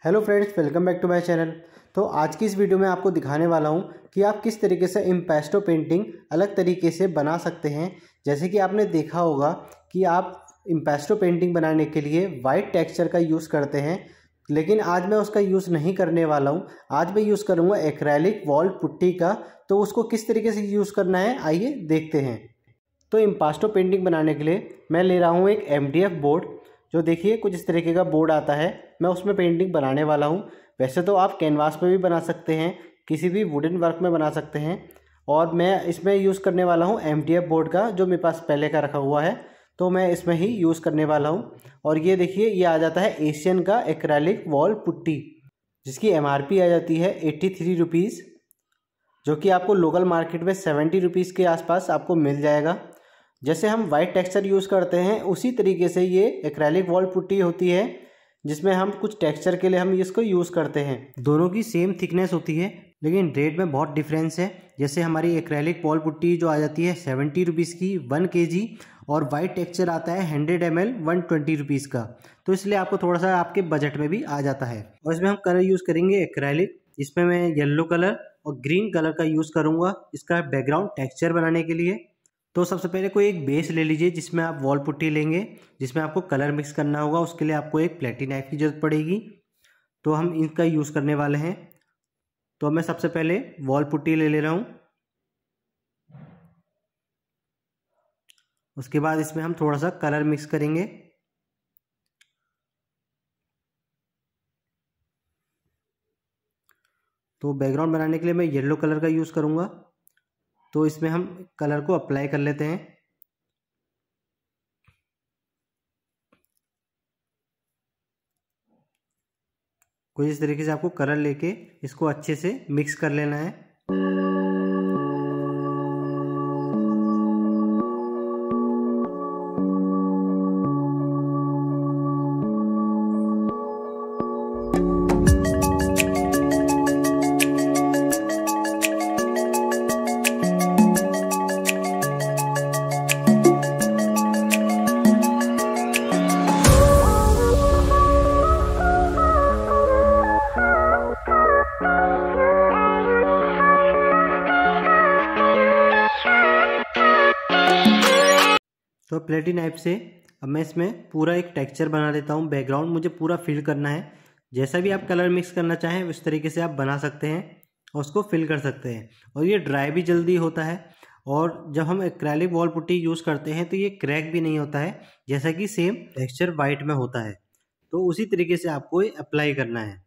Hello friends, welcome back to my channel. तो आज की इस वीडियो में आपको दिखाने वाला हूं कि आप किस तरीके से इम्पेस्टो पेंटिंग अलग तरीके से बना सकते हैं। जैसे कि आपने देखा होगा कि आप इम्पेस्टो पेंटिंग बनाने के लिए वाइट टेक्सचर का यूज़ करते हैं, लेकिन आज मैं उसका यूज़ नहीं करने वाला हूं। आज मैं यूज़ करूंगा एक्रेलिक वॉल पुट्टी का। तो उसको किस तरीके से यूज़ करना है आइए देखते हैं। तो इम्पेस्टो पेंटिंग बनाने के लिए मैं ले रहा हूँ एक MDF बोर्ड, जो देखिए कुछ इस तरीके का बोर्ड आता है। मैं उसमें पेंटिंग बनाने वाला हूँ। वैसे तो आप कैनवास पे भी बना सकते हैं, किसी भी वुडन वर्क में बना सकते हैं, और मैं इसमें यूज़ करने वाला हूँ MDF बोर्ड का, जो मेरे पास पहले का रखा हुआ है। तो मैं इसमें ही यूज़ करने वाला हूँ। और ये देखिए, ये आ जाता है एशियन का एक्रेलिक वॉल पुट्टी, जिसकी MRP आ जाती है 83 रुपीज़, जो कि आपको लोकल मार्केट में 70 रुपीज़ के आसपास आपको मिल जाएगा। जैसे हम वाइट टेक्सचर यूज़ करते हैं उसी तरीके से ये एक्रेलिक वॉल पुट्टी होती है, जिसमें हम कुछ टेक्सचर के लिए हम इसको यूज़ करते हैं। दोनों की सेम थिकनेस होती है, लेकिन रेट में बहुत डिफरेंस है। जैसे हमारी एक्रेलिक वॉल पुट्टी जो आ जाती है 70 रुपीज़ की 1 kg, और वाइट टेक्सचर आता है 100 ml 120 रुपीज़ का। तो इसलिए आपको थोड़ा सा आपके बजट में भी आ जाता है। और इसमें हम कलर यूज़ करेंगे एक्रेलिक, जिसमें मैं येलो कलर और ग्रीन कलर का यूज़ करूँगा इसका बैकग्राउंड टेक्सचर बनाने के लिए। तो सबसे पहले कोई एक बेस ले लीजिए, जिसमें आप वॉल पुट्टी लेंगे, जिसमें आपको कलर मिक्स करना होगा। उसके लिए आपको एक प्लेटी नाइफ की ज़रूरत पड़ेगी, तो हम इनका यूज़ करने वाले हैं। तो मैं सबसे पहले वॉल पुट्टी ले रहा हूँ। उसके बाद इसमें हम थोड़ा सा कलर मिक्स करेंगे। तो बैकग्राउंड बनाने के लिए मैं येलो कलर का यूज़ करूँगा। तो इसमें हम कलर को अप्लाई कर लेते हैं। कुछ इस तरीके से आपको कलर लेके इसको अच्छे से मिक्स कर लेना है। तो प्लेटी नाइफ से अब मैं इसमें पूरा एक टेक्सचर बना देता हूँ। बैकग्राउंड मुझे पूरा फिल करना है। जैसा भी आप कलर मिक्स करना चाहें उस तरीके से आप बना सकते हैं और उसको फिल कर सकते हैं। और ये ड्राई भी जल्दी होता है, और जब हम एक्रेलिक वॉल पुट्टी यूज़ करते हैं तो ये क्रैक भी नहीं होता है, जैसा कि सेम टेक्सचर वाइट में होता है। तो उसी तरीके से आपको ये अप्लाई करना है।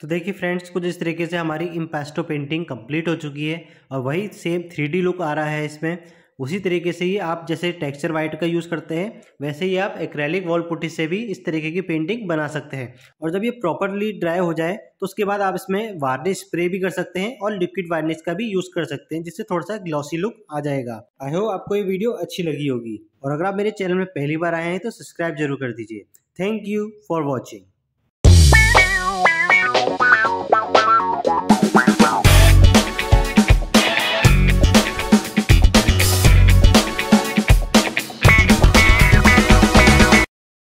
तो देखिए फ्रेंड्स, कुछ इस तरीके से हमारी इम्पेस्टो पेंटिंग कंप्लीट हो चुकी है और वही सेम 3D लुक आ रहा है इसमें। उसी तरीके से ही आप जैसे टेक्सचर वाइट का यूज़ करते हैं वैसे ही आप एक्रेलिक वॉल पुट्टी से भी इस तरीके की पेंटिंग बना सकते हैं। और जब ये प्रॉपरली ड्राई हो जाए तो उसके बाद आप इसमें वार्निश स्प्रे भी कर सकते हैं और लिक्विड वार्निश का भी यूज़ कर सकते हैं, जिससे थोड़ा सा ग्लॉसी लुक आ जाएगा। आई होप आपको ये वीडियो अच्छी लगी होगी और अगर आप मेरे चैनल में पहली बार आए हैं तो सब्सक्राइब जरूर कर दीजिए। Thank you for watching.